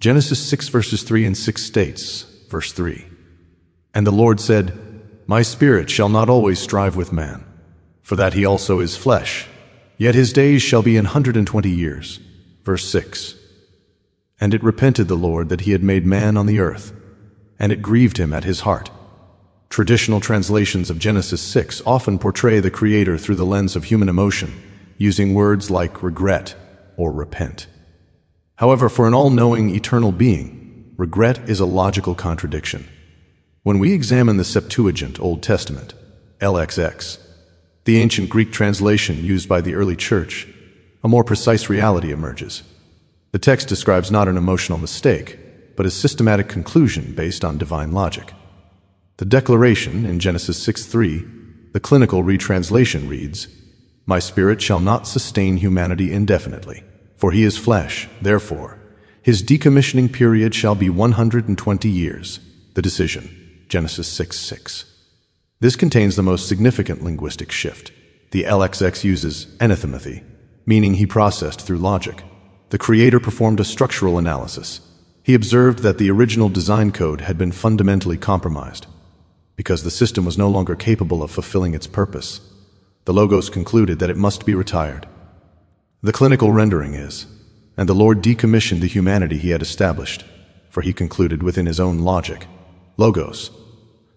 Genesis 6 verses 3 and 6 states, verse 3, "And the Lord said, My spirit shall not always strive with man, for that he also is flesh, yet his days shall be 120 years. Verse 6, "And it repented the Lord that he had made man on the earth, and it grieved him at his heart." Traditional translations of Genesis 6 often portray the Creator through the lens of human emotion, using words like regret or repent. However, for an all-knowing, eternal being, regret is a logical contradiction. When we examine the Septuagint Old Testament, LXX, the ancient Greek translation used by the early church, a more precise reality emerges. The text describes not an emotional mistake, but a systematic conclusion based on divine logic. The declaration in Genesis 6:3, the clinical retranslation reads, "My spirit shall not sustain humanity indefinitely, for he is flesh, therefore, his decommissioning period shall be 120 years. The decision, Genesis 6:6. This contains the most significant linguistic shift. The LXX uses anathemathi, meaning he processed through logic. The Creator performed a structural analysis. He observed that the original design code had been fundamentally compromised. Because the system was no longer capable of fulfilling its purpose, the Logos concluded that it must be retired. The clinical rendering is, "And the Lord decommissioned the humanity he had established, for he concluded within his own logic, Logos,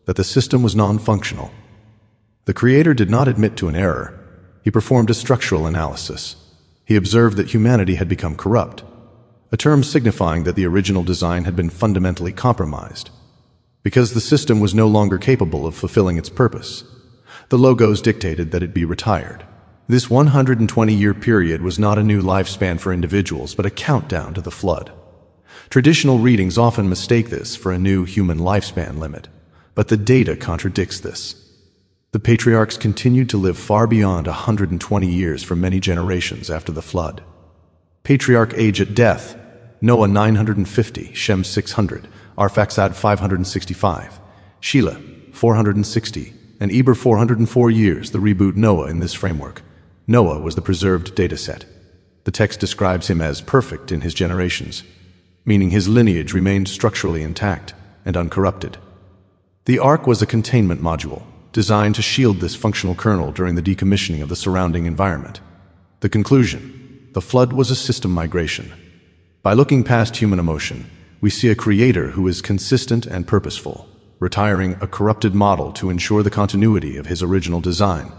that the system was non-functional." The Creator did not admit to an error. He performed a structural analysis. He observed that humanity had become corrupt, a term signifying that the original design had been fundamentally compromised. Because the system was no longer capable of fulfilling its purpose, the Logos dictated that it be retired. This 120-year period was not a new lifespan for individuals, but a countdown to the flood. Traditional readings often mistake this for a new human lifespan limit, but the data contradicts this. The patriarchs continued to live far beyond 120 years for many generations after the flood. Patriarch age at death: Noah 950, Shem 600, Arphaxad 565, Shelah 460, and Eber 404 years. The reboot Noah in this framework. Noah was the preserved dataset. The text describes him as perfect in his generations, meaning his lineage remained structurally intact and uncorrupted. The ark was a containment module, designed to shield this functional kernel during the decommissioning of the surrounding environment. The conclusion: the flood was a system migration. By looking past human emotion, we see a Creator who is consistent and purposeful, retiring a corrupted model to ensure the continuity of his original design.